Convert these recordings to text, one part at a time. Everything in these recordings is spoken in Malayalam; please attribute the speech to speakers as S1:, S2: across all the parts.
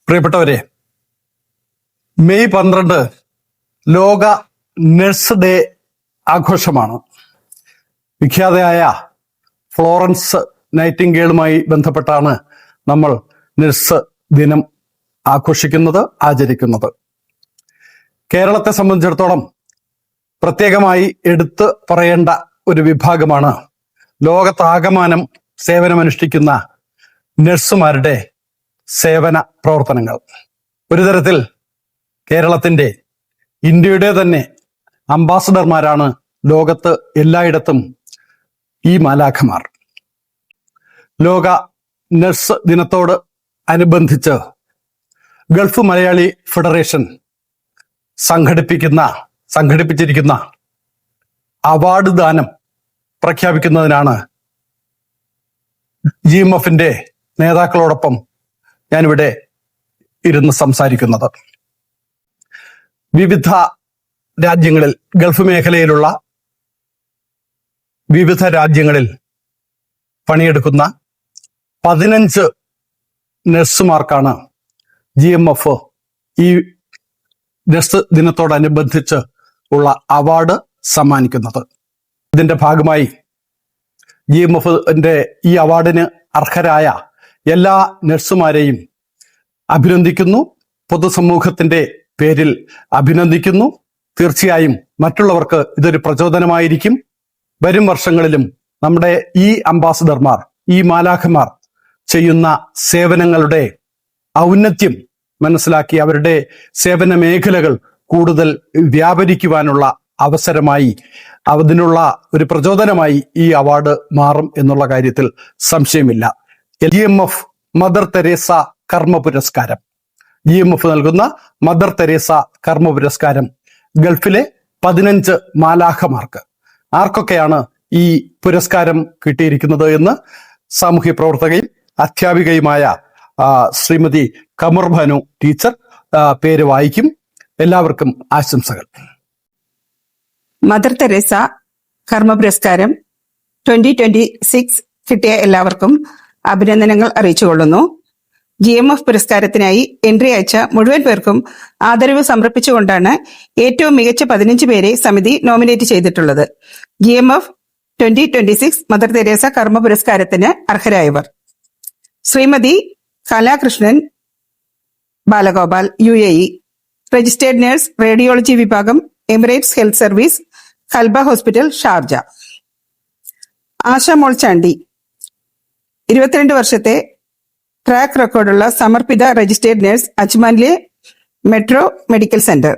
S1: പ്രിയപ്പെട്ടവരെ, മെയ് 12 ലോക നഴ്സ് ഡേ ആഘോഷമാണ്. വിഖ്യാതയായ ഫ്ലോറൻസ് നൈറ്റിംഗേളുമായി ബന്ധപ്പെട്ടാണ് നമ്മൾ നഴ്സ് ദിനം ആഘോഷിക്കുന്നത്, ആചരിക്കുന്നത്. കേരളത്തെ സംബന്ധിച്ചിടത്തോളം പ്രത്യേകമായി എടുത്തു പറയേണ്ട ഒരു വിഭാഗമാണ് ലോകത്താകമാനം സേവനമനുഷ്ഠിക്കുന്ന നഴ്സുമാരുടെ സേവന പ്രവർത്തനങ്ങൾ. ഒരു തരത്തിൽ കേരളത്തിൻ്റെ, ഇന്ത്യയുടെ തന്നെ അംബാസഡർമാരാണ് ലോകത്ത് എല്ലായിടത്തും ഈ മാലാഖമാർ. ലോക നഴ്സ് ദിനത്തോട് അനുബന്ധിച്ച് ഗൾഫ് മലയാളി ഫെഡറേഷൻ സംഘടിപ്പിച്ചിരിക്കുന്ന അവാർഡ് ദാനം പ്രഖ്യാപിക്കുന്നതിനാണ് GMFന്റെ നേതാക്കളോടൊപ്പം ഞാനിവിടെ ഇരുന്ന് സംസാരിക്കുന്നത്. വിവിധ രാജ്യങ്ങളിൽ, ഗൾഫ് മേഖലയിലുള്ള വിവിധ രാജ്യങ്ങളിൽ പണിയെടുക്കുന്ന 15 നഴ്സുമാർക്കാണ് GMF ഈ നഴ്സ് ദിനത്തോടനുബന്ധിച്ച് ഉള്ള അവാർഡ് സമ്മാനിക്കുന്നത്. ഇതിന്റെ ഭാഗമായി GMFന്റെ ഈ അവാർഡിന് അർഹരായ എല്ലാ നഴ്സുമാരെയും അഭിനന്ദിക്കുന്നു, പൊതുസമൂഹത്തിന്റെ പേരിൽ അഭിനന്ദിക്കുന്നു. തീർച്ചയായും മറ്റുള്ളവർക്ക് ഇതൊരു പ്രചോദനമായിരിക്കും. വരും വർഷങ്ങളിലും നമ്മുടെ ഈ അംബാസഡർമാർ, ഈ മാലാഖമാർ ചെയ്യുന്ന സേവനങ്ങളുടെ ഔന്നത്യം മനസ്സിലാക്കി അവരുടെ സേവന മേഖലകൾ കൂടുതൽ വ്യാപരിക്കുവാനുള്ള അവസരമായി, അതിനുള്ള ഒരു പ്രചോദനമായി ഈ അവാർഡ് മാറും എന്നുള്ള കാര്യത്തിൽ സംശയമില്ല. GMF മദർ തെരേസ കർമ്മ പുരസ്കാരം, GMF നൽകുന്ന മദർ തെരേസ കർമ്മ പുരസ്കാരം ഗൾഫിലെ 15 മാലാഖമാർക്ക്. ആർക്കൊക്കെയാണ് ഈ പുരസ്കാരം കിട്ടിയിരിക്കുന്നത് എന്ന് സാമൂഹ്യ പ്രവർത്തകയും അധ്യാപികയുമായ ശ്രീമതി കമർ ഭാനു ടീച്ചർ പേര് വായിക്കും. എല്ലാവർക്കും ആശംസകൾ.
S2: മദർ തെരേസ കർമ്മ പുരസ്കാരം 2026 കിട്ടിയ എല്ലാവർക്കും അഭിനന്ദനങ്ങൾ അറിയിച്ചുകൊള്ളുന്നു. GMF പുരസ്കാരത്തിനായി എൻട്രി അയച്ച മുഴുവൻ പേർക്കും ആദരവ് സമർപ്പിച്ചുകൊണ്ടാണ് ഏറ്റവും മികച്ച 15 പേരെ സമിതി നോമിനേറ്റ് ചെയ്തിട്ടുള്ളത്. GMF 2026 മദർ തെരേസ കർമ്മ പുരസ്കാരത്തിന് അർഹരായവർ: Shrimati Kalakrishnan Balagopal, UAE, registered nurse, radiology വിഭാഗം, Emirates health service, Kalba hospital, Sharjah. Ashamol Chandy, 22 വർഷത്തെ ട്രാക്ക് റെക്കോർഡുള്ള സമർപ്പിത രജിസ്റ്റേർഡ് നഴ്സ്, അജ്മാനിലെ metro medical centre.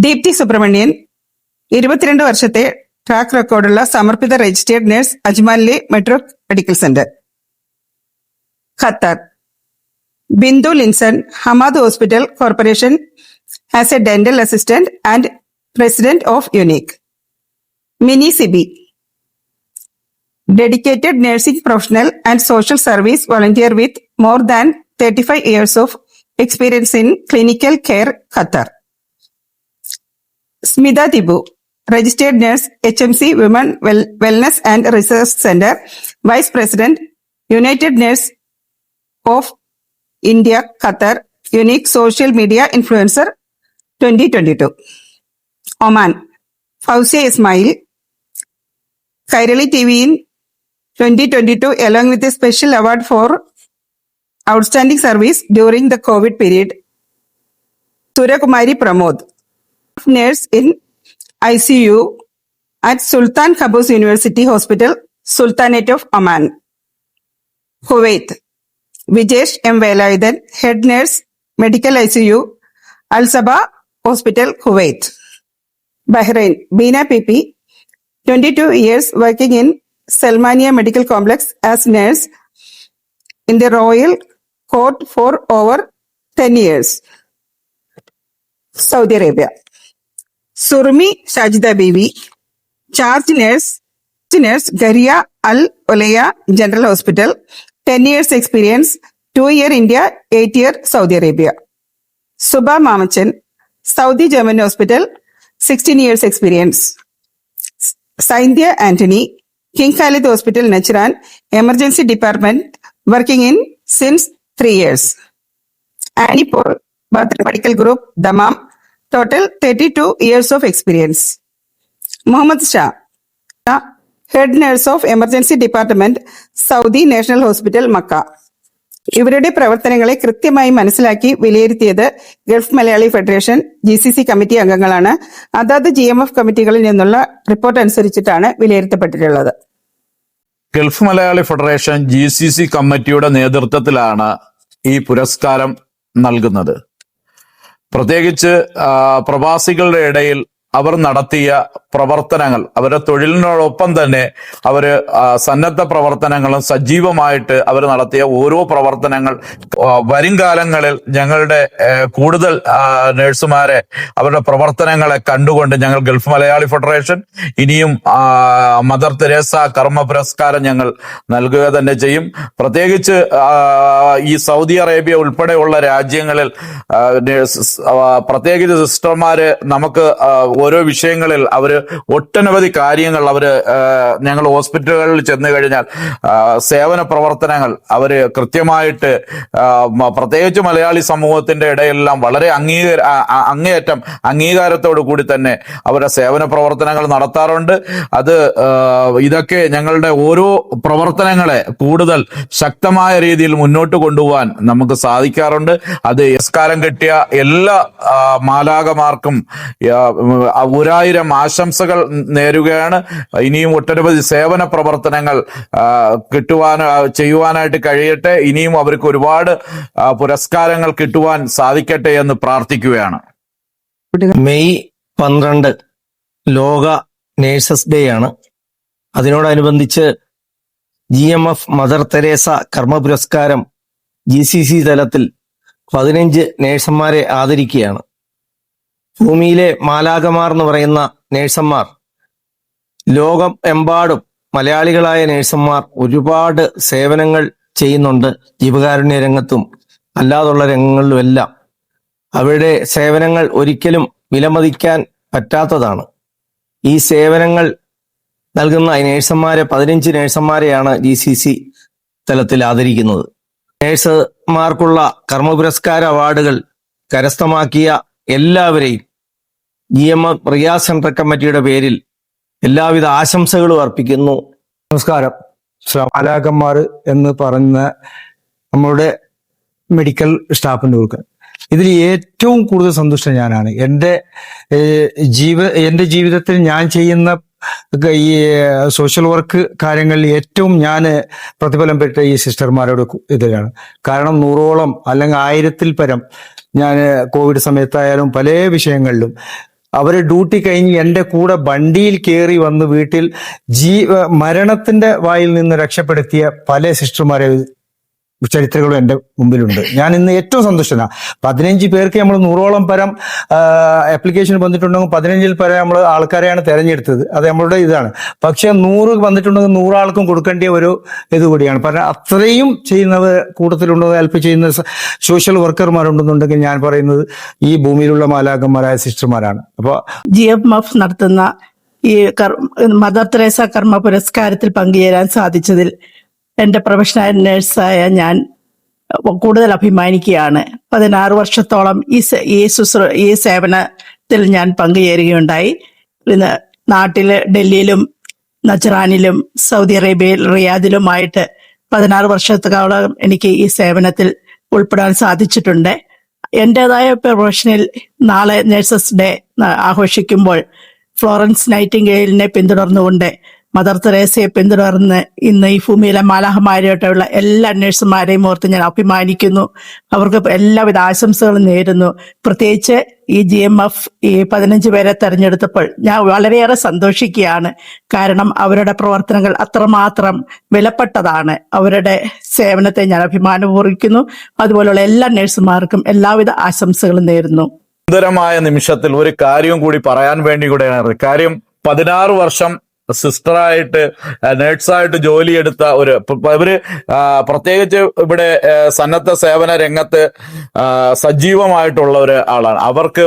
S2: Deepthi Subramanian, 22 വർഷത്തെ ട്രാക്ക് റെക്കോർഡുള്ള സമർപ്പിത രജിസ്റ്റേർഡ് നഴ്സ്, അജ്മാനിലെ metro medical centre, Qatar. Bindu Linson, Hamad hospital corporation, as a dental assistant and president of Unique. Mini Siby, dedicated nursing professional and social service volunteer with more than 35 years of experience in clinical care, Qatar. Smita Tibu, registered nurse, HMC Women Wellness and Research Center, Vice President, United Nurse of India, Qatar, Unique Social Media Influencer 2022. Oman, Fausia Ismail, Kairali TV in 2022 along with a special award for outstanding service during the COVID period. Suryakumari Pramod, nurse in ICU at Sultan Qaboos University Hospital, Sultanate of Oman. Kuwait, Vijesh M. Velayudan, head nurse, medical ICU, Al Sabah Hospital, Kuwait. Bahrain, Bina Pipi, 22 years working in Salmania Medical Complex as nurse in the Royal Court for over 10 years. Saudi Arabia, Surmi Sajida Bibi, charge nurse, Garia Al Olaya General Hospital, 10 years experience, 2-year India, 8-year Saudi Arabia. Subha Mamachan, Saudi German Hospital, 16 years experience. Saindhya Anthony, King Khalid Hospital, Najran, Emergency Department, working in since 3 years. Annie Paul, Bharat Medical Group, Dammam, total 32 years of experience. Mohammed Shah, Head Nurse of Emergency Department, Saudi National Hospital, Makkah. ഇവരുടെ പ്രവർത്തനങ്ങളെ കൃത്യമായി മനസ്സിലാക്കി വിലയിരുത്തിയത് Gulf Malayali federation GCC committee അംഗങ്ങളാണ്. അതാത് GMF കമ്മിറ്റികളിൽ നിന്നുള്ള റിപ്പോർട്ട് അനുസരിച്ചിട്ടാണ് വിലയിരുത്തപ്പെട്ടിട്ടുള്ളത്.
S3: ഗൾഫ് മലയാളി ഫെഡറേഷൻ GCC കമ്മിറ്റിയുടെ നേതൃത്വത്തിലാണ് ഈ പുരസ്കാരം നൽകുന്നത്. പ്രത്യേകിച്ച് പ്രവാസികളുടെ ഇടയിൽ അവർ നടത്തിയ പ്രവർത്തനങ്ങൾ, അവരുടെ തൊഴിലിനോടൊപ്പം തന്നെ അവര് സന്നദ്ധ പ്രവർത്തനങ്ങളും സജീവമായിട്ട് അവർ നടത്തിയ ഓരോ പ്രവർത്തനങ്ങൾ വരും കാലങ്ങളിൽ ഞങ്ങളുടെ കൂടുതൽ നഴ്സുമാരെ അവരുടെ പ്രവർത്തനങ്ങളെ കണ്ടുകൊണ്ട് ഞങ്ങൾ ഗൾഫ് മലയാളി ഫെഡറേഷൻ ഇനിയും മദർ തെരേസ കർമ്മ പുരസ്കാരം ഞങ്ങൾ നൽകുക തന്നെ ചെയ്യും. പ്രത്യേകിച്ച് ഈ സൗദി അറേബ്യ ഉൾപ്പെടെയുള്ള രാജ്യങ്ങളിൽ പ്രത്യേകിച്ച് സിസ്റ്റർമാര് നമുക്ക് ഓരോ വിഷയങ്ങളിൽ അവര് ഒട്ടനവധി കാര്യങ്ങൾ ഞങ്ങൾ ഹോസ്പിറ്റലുകളിൽ ചെന്ന് കഴിഞ്ഞാൽ സേവന പ്രവർത്തനങ്ങൾ അവര് കൃത്യമായിട്ട് പ്രത്യേകിച്ച് മലയാളി സമൂഹത്തിന്റെ ഇടയിലെല്ലാം വളരെ അങ്ങേയറ്റം അംഗീകാരത്തോടു കൂടി തന്നെ അവരുടെ സേവന പ്രവർത്തനങ്ങൾ നടത്താറുണ്ട്. ഇതൊക്കെ ഞങ്ങളുടെ ഓരോ പ്രവർത്തനങ്ങളെ കൂടുതൽ ശക്തമായ രീതിയിൽ മുന്നോട്ട് കൊണ്ടുപോകാൻ നമുക്ക് സാധിക്കാറുണ്ട്. അത് പുരസ്കാരം കിട്ടിയ എല്ലാ മാലാകമാർക്കും 1000 ആശംസകൾ നേരുകയാണ്. ഇനിയും ഒട്ടനവധി സേവന പ്രവർത്തനങ്ങൾ ചെയ്യുവാനായിട്ട് കഴിയട്ടെ. ഇനിയും അവർക്ക് ഒരുപാട് പുരസ്കാരങ്ങൾ കിട്ടുവാൻ സാധിക്കട്ടെ എന്ന് പ്രാർത്ഥിക്കുകയാണ്.
S4: മെയ് 12 ലോക നേഴ്സസ് ഡേ ആണ്. അതിനോടനുബന്ധിച്ച് GMF മദർ തെരേസ കർമ്മ പുരസ്കാരം GCC തലത്തിൽ 15 നേഴ്സന്മാരെ ആദരിക്കുകയാണ്. ഭൂമിയിലെ മാലാകമാർ എന്ന് പറയുന്ന നേഴ്സന്മാർ, ലോകം എമ്പാടും മലയാളികളായ നേഴ്സന്മാർ ഒരുപാട് സേവനങ്ങൾ ചെയ്യുന്നുണ്ട്. ജീവകാരുണ്യ രംഗത്തും അല്ലാതുള്ള രംഗങ്ങളിലുമെല്ലാം അവരുടെ സേവനങ്ങൾ ഒരിക്കലും വിലമതിക്കാൻ പറ്റാത്തതാണ്. ഈ സേവനങ്ങൾ നൽകുന്ന നേഴ്സന്മാരെ 15 നേഴ്സന്മാരെയാണ് GCC തലത്തിൽ ആദരിക്കുന്നത്. നേഴ്സുമാർക്കുള്ള കർമ്മ പുരസ്കാര അവാർഡുകൾ കരസ്ഥമാക്കിയ എല്ലാവരെയും GMF റിയാസ് സെൻട്രൽ കമ്മിറ്റിയുടെ പേരിൽ എല്ലാവിധ ആശംസകളും അർപ്പിക്കുന്നു.
S5: നമസ്കാരം. മാലാകന്മാർ എന്ന് പറയുന്ന നമ്മളുടെ മെഡിക്കൽ സ്റ്റാഫിൻ്റെ ഇതിൽ ഏറ്റവും കൂടുതൽ സന്തുഷ്ടൻ ഞാനാണ്. എൻ്റെ ജീവിതത്തിൽ ഞാൻ ചെയ്യുന്ന ഈ സോഷ്യൽ വർക്ക് കാര്യങ്ങളിൽ ഏറ്റവും ഞാൻ പ്രതിഫലം പെട്ട ഈ സിസ്റ്റർമാരോട് ഇതിലാണ്. കാരണം 100ഓളം അല്ലെങ്കിൽ 1000-ൽ പരം ഞാൻ കോവിഡ് സമയത്തായാലും പല വിഷയങ്ങളിലും അവരെ ഡ്യൂട്ടി കഴിഞ്ഞ് എൻ്റെ കൂടെ വണ്ടിയിൽ കയറി വന്ന് വീട്ടിൽ മരണത്തിന്റെ വായിൽ നിന്ന് രക്ഷപ്പെടുത്തിയ പല സിസ്റ്റർമാരെ ചരിത്രങ്ങളും എൻ്റെ മുമ്പിലുണ്ട്. ഞാൻ ഇന്ന് ഏറ്റവും സന്തുഷ്ടനാണ്. 15 പേർക്ക് നമ്മൾ 100ഓളം പരം ആപ്ലിക്കേഷൻ വന്നിട്ടുണ്ടെങ്കിൽ 15-ൽ പരം നമ്മൾ ആൾക്കാരെയാണ് തിരഞ്ഞെടുത്തത്. അത് നമ്മളുടെ ഇതാണ്. പക്ഷെ 100 വന്നിട്ടുണ്ടെങ്കിൽ 100 ആൾക്കും കൊടുക്കേണ്ട ഒരു ഇത് കൂടിയാണ്. കാരണം അത്രയും ചെയ്യുന്നവർ കൂട്ടത്തിലുണ്ടോ, ഹെൽപ്പ് ചെയ്യുന്ന സോഷ്യൽ വർക്കർമാരുണ്ടെന്നുണ്ടെങ്കിൽ ഞാൻ പറയുന്നത് ഈ ഭൂമിയിലുള്ള മാലാകന്മാരായ സിസ്റ്റർമാരാണ്. അപ്പോൾ
S6: GMF നടത്തുന്ന ഈ മദർ തെരേസ കർമ്മ പുരസ്കാരത്തിൽ പങ്കുചേരാൻ സാധിച്ചതിൽ എൻ്റെ പ്രൊഫഷണൽ നഴ്സായ ഞാൻ കൂടുതൽ അഭിമാനിക്കുകയാണ്. 16 വർഷത്തോളം ഈ സേവനത്തിൽ ഞാൻ പങ്കുചേരുകയുണ്ടായി. നാട്ടില് ഡൽഹിയിലും നജ്റാനിലും സൗദി അറേബ്യയിൽ റിയാദിലുമായിട്ട് 16 വർഷത്തോളം എനിക്ക് ഈ സേവനത്തിൽ ഉൾപ്പെടാൻ സാധിച്ചിട്ടുണ്ട്. എൻ്റെതായ പ്രൊഫഷനിൽ നാളെ നഴ്സസ് ഡേ ആഘോഷിക്കുമ്പോൾ ഫ്ലോറൻസ് നൈറ്റിംഗേലിനെ പിന്തുടർന്നുകൊണ്ട് മദർ തെരേസയെ പിന്തുടർന്ന് ഇന്ന് ഈ ഭൂമിയിലെ മാലാഖമാരായിട്ടുള്ള എല്ലാ നഴ്സുമാരെയും ഓർത്ത് ഞാൻ അഭിമാനിക്കുന്നു. അവർക്ക് എല്ലാവിധ ആശംസകളും നേരുന്നു. പ്രത്യേകിച്ച് ഈ GMF ഈ 15 പേരെ തെരഞ്ഞെടുത്തപ്പോൾ ഞാൻ വളരെയേറെ സന്തോഷിക്കുകയാണ്. കാരണം അവരുടെ പ്രവർത്തനങ്ങൾ അത്രമാത്രം വിലപ്പെട്ടതാണ്. അവരുടെ സേവനത്തെ ഞാൻ അഭിമാനപൂർവ്വിക്കുന്നു. അതുപോലുള്ള എല്ലാ നഴ്സുമാർക്കും എല്ലാവിധ ആശംസകളും നേരുന്നു.
S3: സുന്ദരമായ നിമിഷത്തിൽ ഒരു കാര്യം കൂടി പറയാൻ വേണ്ടി കൂടെയാണ്. കാര്യം 16 വർഷം സിസ്റ്ററായിട്ട് നേഴ്സായിട്ട് ജോലിയെടുത്ത ഇവര് പ്രത്യേകിച്ച് ഇവിടെ സന്നദ്ധ സേവന രംഗത്ത് സജീവമായിട്ടുള്ള ഒരാളാണ്. അവർക്ക്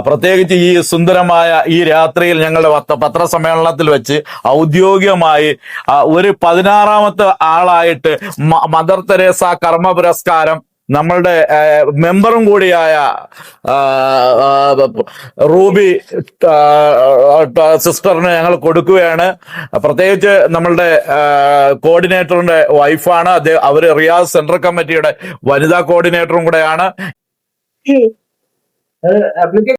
S3: പ്രത്യേകിച്ച് ഈ സുന്ദരമായ ഈ രാത്രിയിൽ ഞങ്ങളുടെ പത്രസമ്മേളനത്തിൽ വെച്ച് ഔദ്യോഗികമായി ഒരു 16ാമത്തെ ആളായിട്ട് മദർ തെരേസ കർമ്മ പുരസ്കാരം നമ്മളുടെ മെമ്പറും കൂടിയായ റൂബി സിസ്റ്ററിന് ഞങ്ങൾ കൊടുക്കുകയാണ്. പ്രത്യേകിച്ച് നമ്മളുടെ കോർഡിനേറ്ററിന്റെ വൈഫാണ്. അവർ റിയാദ് സെൻട്രൽ കമ്മിറ്റിയുടെ വനിതാ കോർഡിനേറ്ററും കൂടെയാണ്.